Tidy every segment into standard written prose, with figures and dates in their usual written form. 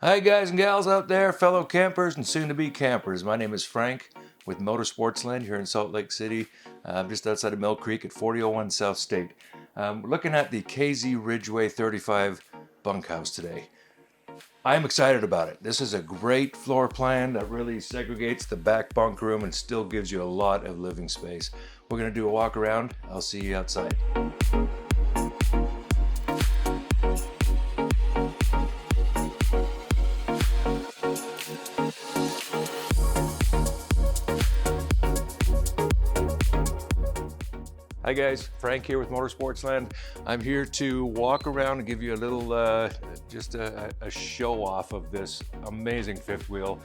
Hi guys and gals out there, fellow campers and soon-to-be campers. My name is Frank with Motor Sportsland here in Salt Lake City, just outside of Mill Creek at 4001 South State. We're looking at the KZ Ridgeway 35 bunkhouse today. I'm excited about it. This is a great floor plan that really segregates the back bunk room and still gives you a lot of living space. We're going to do a walk around. I'll see you outside. Hi guys, Frank here with Motor Sportsland. I'm here to walk around and give you a little, just a show off of this amazing fifth wheel.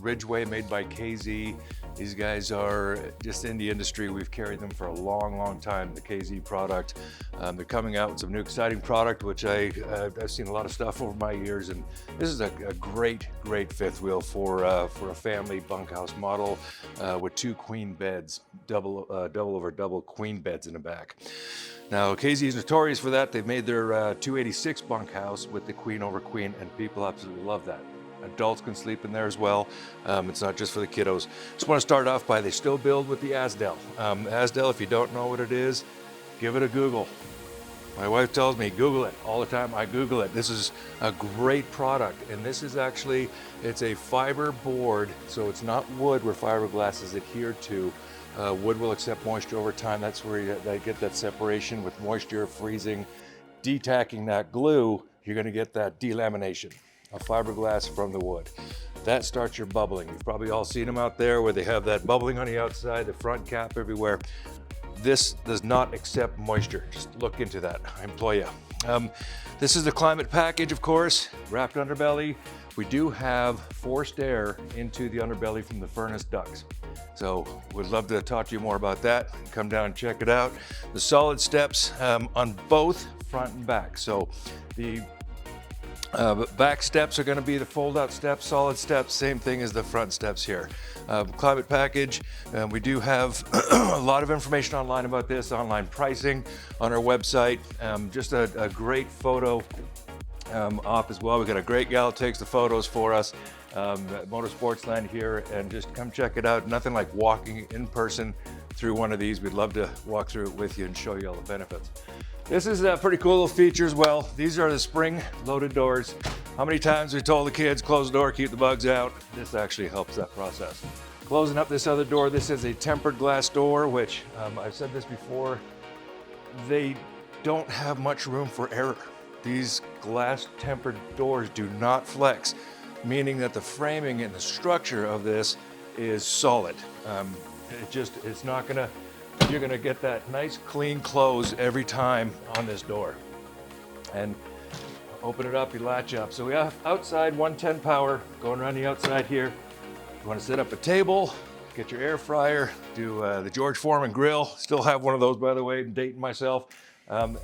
Ridgeway made by KZ. These guys are just in the industry. We've carried them for a long, long time, the KZ product. They're coming out with some new exciting product, which I've seen a lot of stuff over my years, and this is a great, great fifth wheel for a family bunkhouse model with two queen beds, double over double queen beds in the back. Now, KZ is notorious for that. They've made their 286 bunkhouse with the queen over queen, and people absolutely love that. Adults can sleep in there as well. It's not just for the kiddos. Just want to start off by they still build with the Asdel. Asdel, if you don't know what it is, give it a Google. My wife tells me, Google it all the time. I Google it. This is a great product, and this is actually, it's a fiber board, so it's not wood where fiberglass is adhered to. Wood will accept moisture over time. That's where they get that separation with moisture, freezing, detacking that glue. You're going to get that delamination of fiberglass from the wood. That starts your bubbling. You've probably all seen them out there where they have that bubbling on the outside, the front cap everywhere. This does not accept moisture. Just look into that, I implore you. This is the climate package, of course, wrapped underbelly. We do have forced air into the underbelly from the furnace ducts. So we'd love to talk to you more about that. Come down and check it out. The solid steps on both front and back. So the back steps are going to be the fold-out steps, solid steps, same thing as the front steps here. Climate package, we do have a lot of information online about this, online pricing on our website. Just a great photo op as well. We've got a great gal that takes the photos for us at Motor Sportsland here, and just come check it out. Nothing like walking in person through one of these. We'd love to walk through it with you and show you all the benefits. This is a pretty cool little feature as well. These are the spring loaded doors. How many times we told the kids, close the door, keep the bugs out? This actually helps that process. Closing up this other door, this is a tempered glass door, which I've said this before, they don't have much room for error. These glass tempered doors do not flex, meaning that the framing and the structure of this is solid. It's not gonna, you're gonna get that nice clean close every time on this door. And open it up, you latch up. So we have outside 110 power going around the outside here. You wanna set up a table, get your air fryer, do the George Foreman grill. Still have one of those, by the way, I'm dating myself.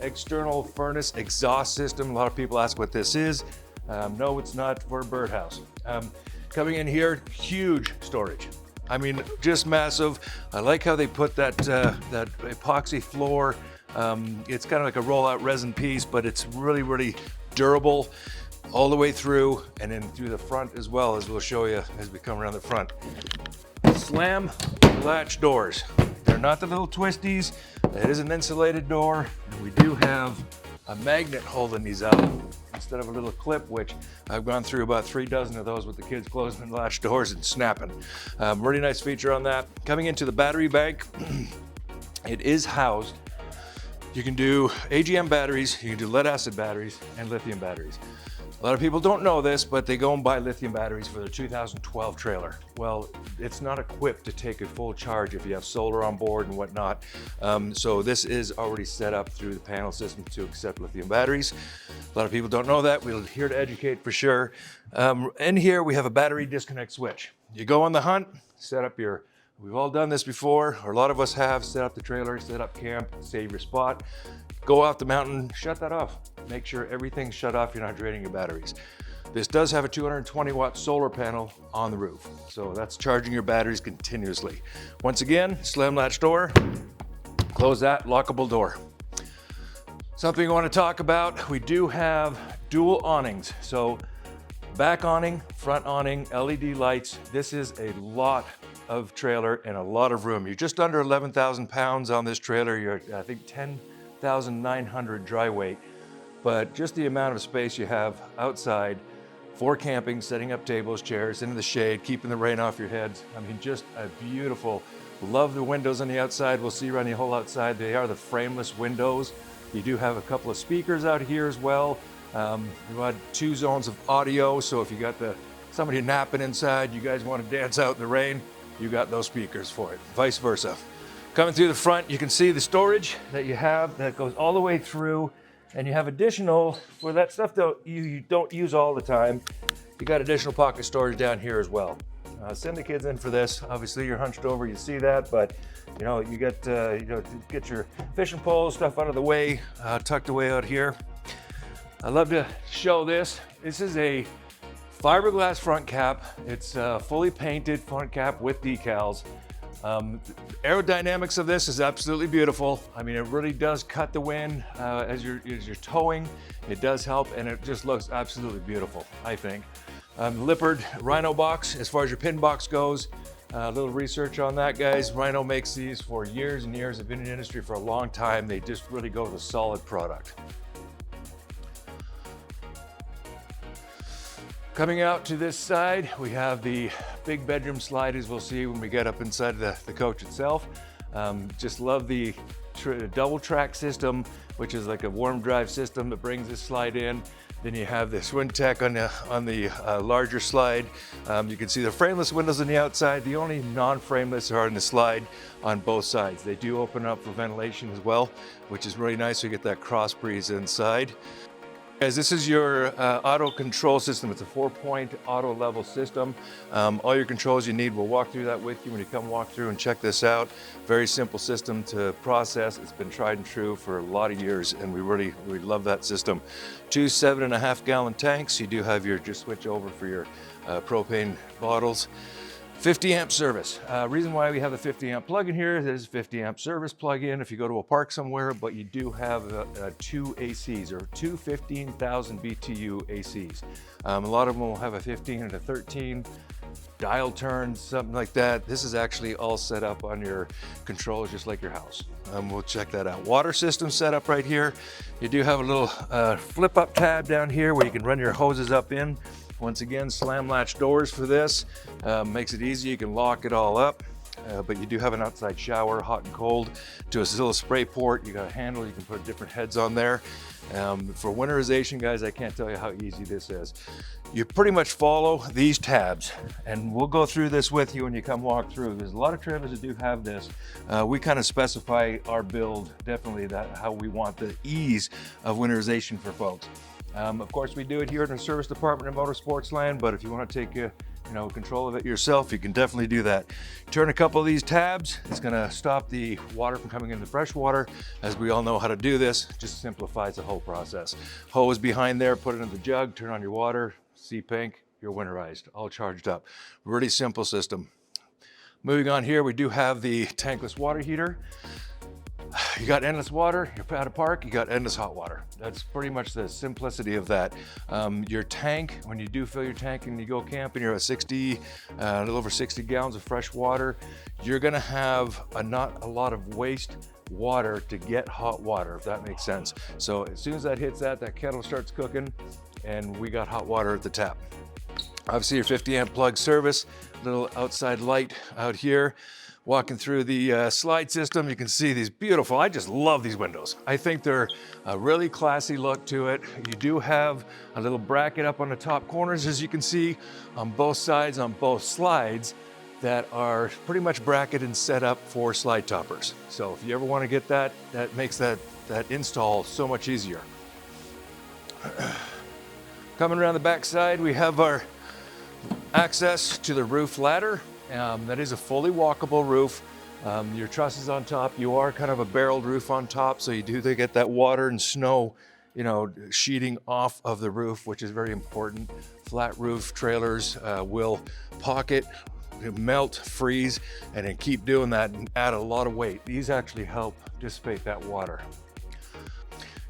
External furnace exhaust system. A lot of people ask what this is. No, it's not for a birdhouse. Coming in here, huge storage. I mean, just massive. I like how they put that epoxy floor. It's kind of like a rollout resin piece, but it's really, really durable all the way through, and then through the front as well, as we'll show you as we come around the front. Slam latch doors. They're not the little twisties. It is an insulated door, and we do have a magnet holding these up instead of a little clip, which I've gone through about 3 dozen of those with the kids closing the latch doors and snapping. Really nice feature on that. Coming into the battery bank, it is housed. You can do AGM batteries, you can do lead acid batteries, and lithium batteries. A lot of people don't know this, but they go and buy lithium batteries for their 2012 trailer. Well, it's not equipped to take a full charge if you have solar on board and whatnot. So this is already set up through the panel system to accept lithium batteries. A lot of people don't know that. We're here to educate for sure. In here, we have a battery disconnect switch. You go on the hunt, set up your, we've all done this before, or a lot of us have, set up the trailer, set up camp, save your spot. Go off the mountain, shut that off. Make sure everything's shut off, you're not draining your batteries. This does have a 220 watt solar panel on the roof, so that's charging your batteries continuously. Once again, slam latch door, close that, lockable door. Something I want to talk about, we do have dual awnings. So Back awning, front awning, LED lights. This is a lot of trailer and a lot of room. You're just under 11,000 pounds on this trailer. You're at, I think, 10,900 dry weight. But just the amount of space you have outside for camping, setting up tables, chairs, into the shade, keeping the rain off your heads. I mean, just a beautiful, love the windows on the outside. We'll see around the whole outside. They are the frameless windows. You do have a couple of speakers out here as well. You had 2 zones of audio, so if you got somebody napping inside, you guys want to dance out in the rain, you got those speakers for it, vice versa. Coming through the front, you can see the storage that you have that goes all the way through, and you have additional, for that stuff that you don't use all the time, you got additional pocket storage down here as well. Send the kids in for this. Obviously you're hunched over, you see that, but you know, you get, get your fishing poles, stuff out of the way, tucked away out here. I love to show this. This is a fiberglass front cap. It's a fully painted front cap with decals. Aerodynamics of this is absolutely beautiful. I mean, it really does cut the wind as you're towing. It does help, and it just looks absolutely beautiful, I think. Lippard Rhino box, as far as your pin box goes. A little research on that, guys. Rhino makes these for years and years. They've been in the industry for a long time. They just really go with a solid product. Coming out to this side, we have the big bedroom slide, as we'll see when we get up inside the coach itself. Just love the double track system, which is like a warm drive system that brings this slide in. Then you have the Swin Tech on the larger slide. You can see the frameless windows on the outside. The only non-frameless are on the slide on both sides. They do open up for ventilation as well, which is really nice. So you get that cross breeze inside. Guys, this is your auto control system. It's a 4-point auto level system. All your controls you need, we'll walk through that with you when you come walk through and check this out. Very simple system to process. It's been tried and true for a lot of years, and we love that system. 2 7.5 gallon tanks. You do have your just switch over for your propane bottles. 50 amp service. Reason why we have the 50 amp plug in here is 50 amp service plug in if you go to a park somewhere, but you do have 2 ACs, or 2 15,000 BTU ACs. A lot of them will have a 15 and a 13 dial turns, something like that. This is actually all set up on your controls just like your house. We'll check that out. Water system set up right here. You do have a little flip up tab down here where you can run your hoses up in. Once again, slam latch doors for this. Makes it easy, you can lock it all up. But you do have an outside shower, hot and cold, to a little spray port. You got a handle, you can put different heads on there. For winterization, guys, I can't tell you how easy this is. You pretty much follow these tabs, and we'll go through this with you when you come walk through. There's a lot of trailers that do have this. We kind of specify our build, definitely how we want the ease of winterization for folks. Of course, we do it here in the service department of Motor Sportsland, but if you want to take control of it yourself, you can definitely do that. Turn a couple of these tabs. It's going to stop the water from coming into the fresh water. As we all know how to do this, just simplifies the whole process. Hose behind there, put it in the jug, turn on your water, see pink, you're winterized, all charged up. Really simple system. Moving on here, we do have the tankless water heater. You got endless water, you're at a park, you got endless hot water. That's pretty much the simplicity of that. Your tank, when you do fill your tank and you go camping, you're at a little over 60 gallons of fresh water. You're gonna have not a lot of waste water to get hot water, if that makes sense. So as soon as that hits that kettle starts cooking, and we got hot water at the tap. Obviously your 50 amp plug service, little outside light out here. Walking through the slide system, you can see these beautiful, I just love these windows. I think they're a really classy look to it. You do have a little bracket up on the top corners, as you can see, on both sides, on both slides, that are pretty much bracketed and set up for slide toppers. So if you ever want to get that, that makes that install so much easier. Coming around the back side, we have our access to the roof ladder. That is a fully walkable roof. Your truss is on top. You are kind of a barreled roof on top, so you do get that water and snow, sheeting off of the roof, which is very important. Flat roof trailers will pocket, melt, freeze, and then keep doing that and add a lot of weight. These actually help dissipate that water.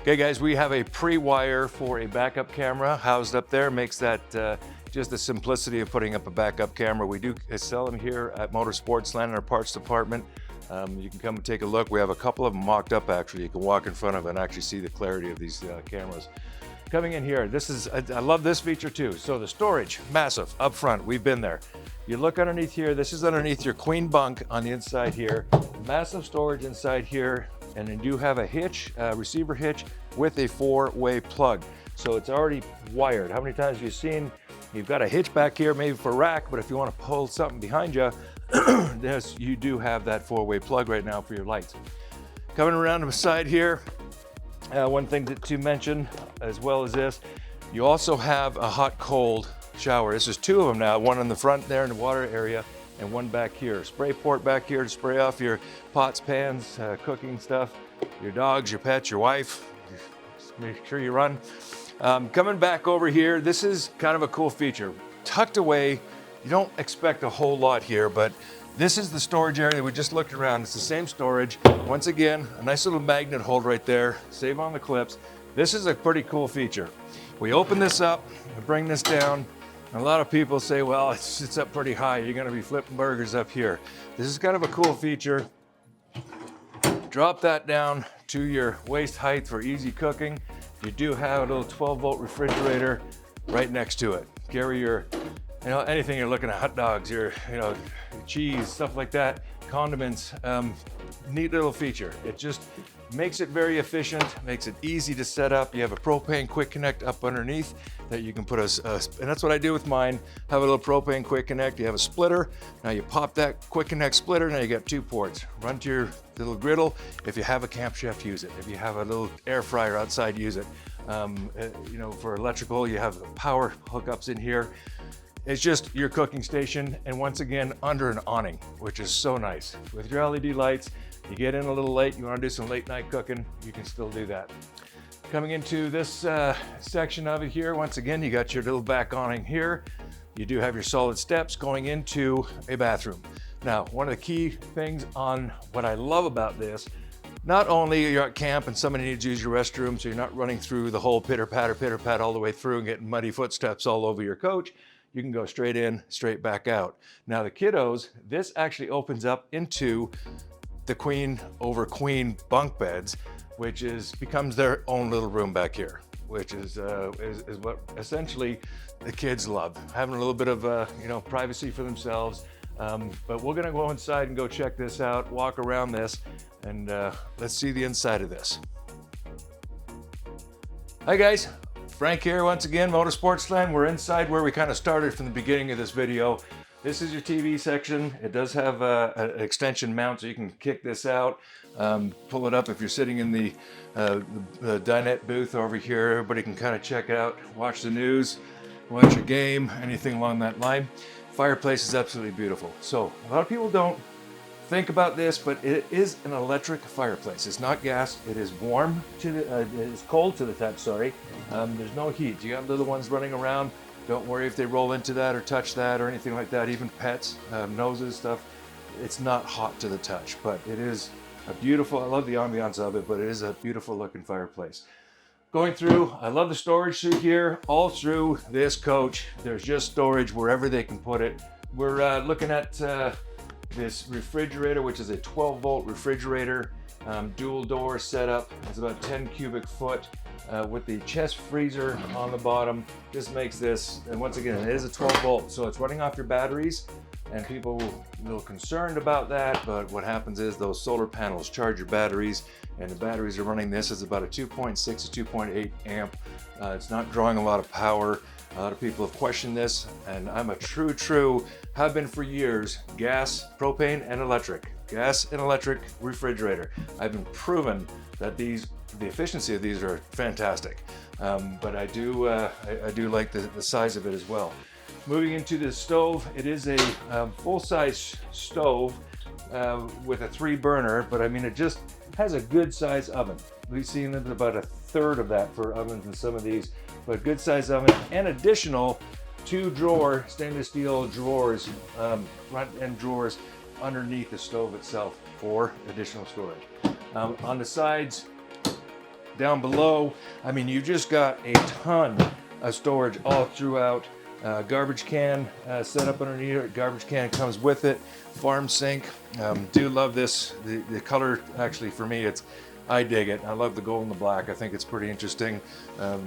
Okay guys, we have a pre-wire for a backup camera housed up there. Makes that just the simplicity of putting up a backup camera. We do sell them here at Motor Sportsland in our parts department. You can come and take a look. We have a couple of them mocked up actually. You can walk in front of and actually see the clarity of these cameras. Coming in here, I love this feature too. So the storage, massive, up front, we've been there. You look underneath here, this is underneath your queen bunk on the inside here. Massive storage inside here, and then you have a hitch, receiver hitch with a 4-way plug. So it's already wired. How many times have you seen, you've got a hitch back here, maybe for rack, but if you want to pull something behind you, you do have that 4-way plug right now for your lights. Coming around to the side here, one thing to mention as well as this, you also have a hot-cold shower. This is 2 of them now, one in the front there in the water area and one back here. Spray port back here to spray off your pots, pans, cooking stuff, your dogs, your pets, your wife. Just make sure you run. Coming back over here, this is kind of a cool feature. Tucked away, you don't expect a whole lot here, but this is the storage area that we just looked around. It's the same storage. Once again, a nice little magnet hold right there. Save on the clips. This is a pretty cool feature. We open this up, we bring this down. A lot of people say, well, it's up pretty high. You're gonna be flipping burgers up here. This is kind of a cool feature. Drop that down to your waist height for easy cooking. You do have a little 12-volt refrigerator right next to it. Carry your, anything you're looking at, hot dogs, your, cheese, stuff like that, condiments. Neat little feature. It just makes it very efficient, makes it easy to set up. You have a propane quick connect up underneath that you can put and that's what I do with mine. Have a little propane quick connect. You have a splitter. Now you pop that quick connect splitter. Now you got 2 ports. Run to your little griddle. If you have a Camp Chef, use it. If you have a little air fryer outside, use it. For electrical, you have the power hookups in here. It's just your cooking station, and once again, under an awning, which is so nice. With your LED lights, you get in a little late, you wanna do some late night cooking, you can still do that. Coming into this section of it here, once again, you got your little back awning here. You do have your solid steps going into a bathroom. Now, one of the key things on what I love about this, not only you're at camp and somebody needs to use your restroom, so you're not running through the whole pitter pat all the way through and getting muddy footsteps all over your coach. You can go straight in, straight back out. Now the kiddos, this actually opens up into the queen over queen bunk beds, which becomes their own little room back here, which is what essentially the kids love, having a little bit of privacy for themselves. But we're gonna go inside and go check this out, walk around this, and let's see the inside of this. Hi guys. Frank here once again, Motor Sportsland. We're inside where we kind of started from the beginning of this video. This is your TV section. It does have an extension mount, so you can kick this out, pull it up if you're sitting in the Dinette booth over here. Everybody can kind of check out, watch the news, watch a game, anything along that line. Fireplace is absolutely beautiful. So a lot of people don't think about this, but it is an electric fireplace. It's not gas. It is warm to the, it is cold to the touch, sorry. There's no heat. You got little ones running around. Don't worry if they roll into that or touch that or anything like that. Even pets, noses, stuff. It's not hot to the touch, but it is a beautiful, I love the ambiance of it, but it is a beautiful looking fireplace. Going through, I love the storage through here. All through this coach, there's just storage wherever they can put it. We're looking at this refrigerator, which is a 12-volt refrigerator, dual door setup. It's about 10 cubic foot with the chest freezer on the bottom. This makes this, and once again, it is a 12-volt, so it's running off your batteries, and people are a little concerned about that, but what happens is those solar panels charge your batteries, and the batteries are running this as about a 2.6 to 2.8 amp. It's not drawing a lot of power. A lot of people have questioned this, and I'm a true, have been for years, gas, propane, and electric. Gas and electric refrigerator. I've been proven that the efficiency of these are fantastic. But I do like the size of it as well. Moving into the stove, it is a full-size stove with a 3-burner, but I mean, it just has a good size oven. We've seen about a third of that for ovens in some of these, but good size oven, and additional 2-drawer stainless steel drawers, front end drawers underneath the stove itself for additional storage. On the sides, down below, I mean, you just got a ton of storage all throughout Garbage can set up underneath it. Garbage can comes with it. Farm sink. Do love this. The color, actually, for me, I dig it. I love the gold and the black. I think it's pretty interesting.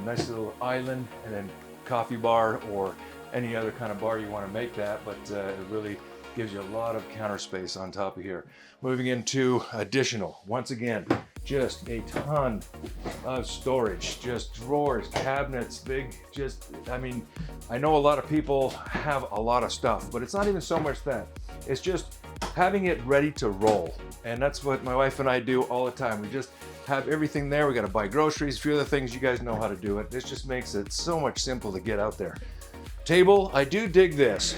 Nice little island, and then coffee bar or any other kind of bar you want to make that, but it really gives you a lot of counter space on top of here. Moving into additional, once again, just a ton of storage, just drawers, cabinets, big, I mean, I know a lot of people have a lot of stuff, but it's not even so much that. It's just having it ready to roll. And that's what my wife and I do all the time. We just have everything there. We got to buy groceries, a few other things. You guys know how to do it. This just makes it so much simple to get out there. Table, I do dig this.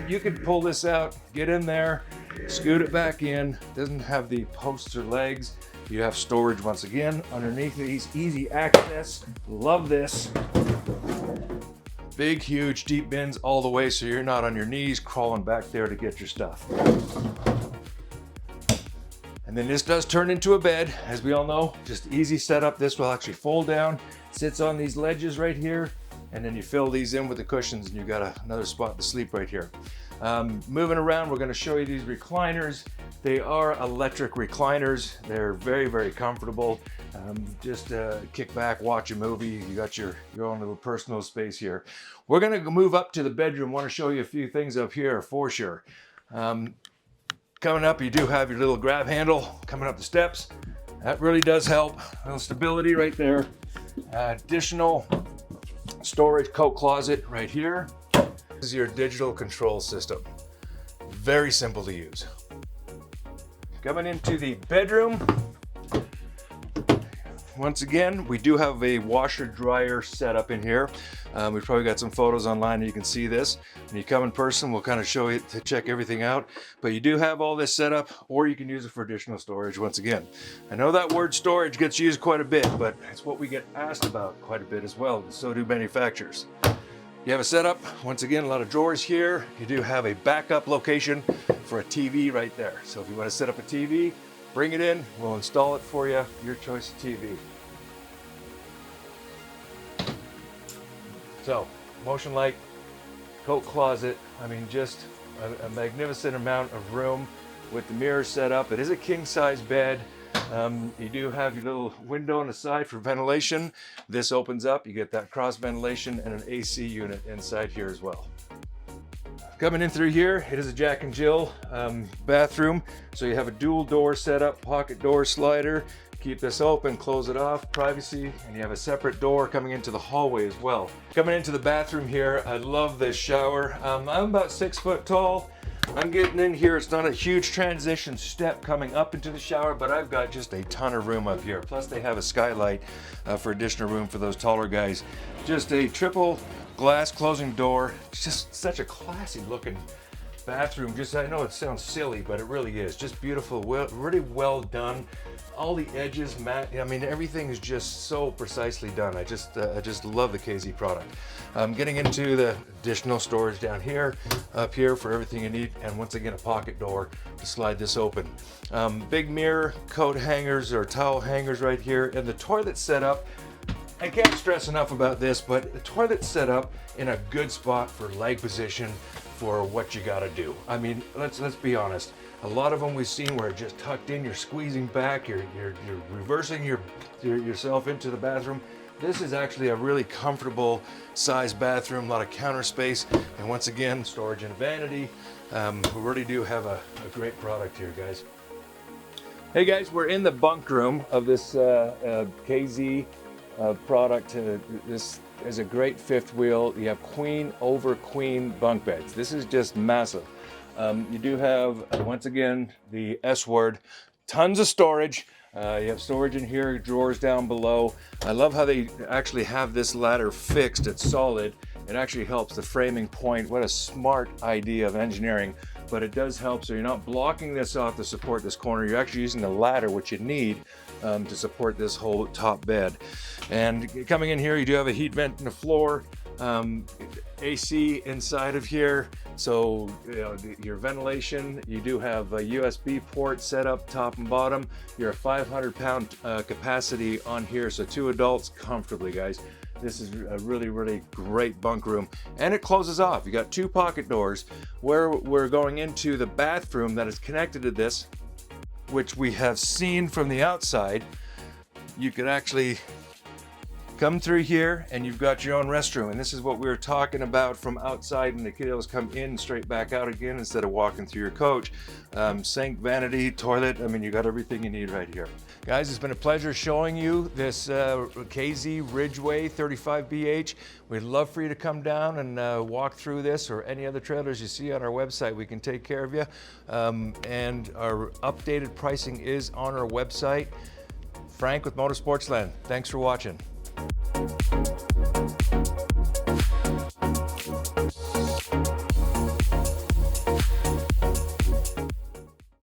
You could pull this out, get in there, scoot it back in. Doesn't have the posts or legs. You have storage once again underneath these, easy access. Love this. Big, huge, deep bins all the way, so you're not on your knees crawling back there to get your stuff. And then this does turn into a bed, as we all know. Just easy setup. This will actually fold down, sits on these ledges right here, and then you fill these in with the cushions, and you got another spot to sleep right here. Moving around, we're going to show you these recliners. They are electric recliners. They're very, very comfortable. Just kick back, watch a movie. You got your own little personal space here. We're going to move up to the bedroom. Want to show you a few things up here for sure. Coming up, you do have your little grab handle coming up the steps. That really does help. A little stability right there. Additional storage coat closet right here. This is your digital control system. Very simple to use. Coming into the bedroom. Once again, we do have a washer dryer setup in here. We've probably got some photos online and you can see this. When you come in person, we'll kind of show you to check everything out. But you do have all this set up, or you can use it for additional storage once again. I know that word storage gets used quite a bit, but it's what we get asked about quite a bit as well. So do manufacturers. You have a setup, once again, a lot of drawers here. You do have a backup location for a TV right there. So if you want to set up a TV, bring it in, we'll install it for you, your choice of TV. So, motion light, coat closet, I mean, just a magnificent amount of room with the mirror set up. It is a king size bed. You do have your little window on the side for ventilation. This opens up, you get that cross ventilation and an AC unit inside here as well. Coming in through here, it is a Jack and Jill bathroom. So you have a dual door setup, pocket door slider. Keep this open, close it off, privacy, and you have a separate door coming into the hallway as well. Coming into the bathroom here, I love this shower. I'm about 6 foot tall. I'm getting in here. It's not a huge transition step coming up into the shower, but I've got just a ton of room up here. Plus they have a skylight for additional room for those taller guys. Just a triple glass closing door. It's just such a classy looking bathroom. Just, I know it sounds silly, but it really is. Just beautiful, really well done. All the edges matte. I mean, everything is just so precisely done. I just love the KZ product. Getting into the additional storage down here, up here for everything you need, and once again a pocket door to slide this open. Big mirror, coat hangers or towel hangers right here, and the toilet setup. I can't stress enough about this, but the toilet set up in a good spot for leg position for what you gotta do. I mean, let's be honest. A lot of them we've seen where it just tucked in, you're squeezing back, you're reversing yourself into the bathroom. This is actually a really comfortable size bathroom, a lot of counter space, and once again, storage and vanity. We really do have a great product here, guys. Hey guys, we're in the bunk room of this KZ product. This is a great fifth wheel. You have queen over queen bunk beds. This is just massive. You do have, once again, the S word, tons of storage. You have storage in here, drawers down below. I love how they actually have this ladder fixed. It's solid. It actually helps the framing point. What a smart idea of engineering. But it does help, so you're not blocking this off to support this corner. You're actually using the ladder, which you need to support this whole top bed. And coming in here, you do have a heat vent in the floor. AC inside of here, so you know, your ventilation. You do have a USB port set up top and bottom. You're a 500-pound capacity on here, so 2 adults comfortably, guys. This is a really, really great bunk room, and it closes off. You got 2 pocket doors. Where we're going into the bathroom that is connected to this, which we have seen from the outside. You could actually come through here and you've got your own restroom. And this is what we were talking about from outside, and the kiddos come in straight back out again instead of walking through your coach. Sink, vanity, toilet, I mean, you got everything you need right here. Guys, it's been a pleasure showing you this KZ Ridgeway 35 BH. We'd love for you to come down and walk through this or any other trailers you see on our website. We can take care of you. And our updated pricing is on our website. Frank with Motor Sportsland. Thanks for watching.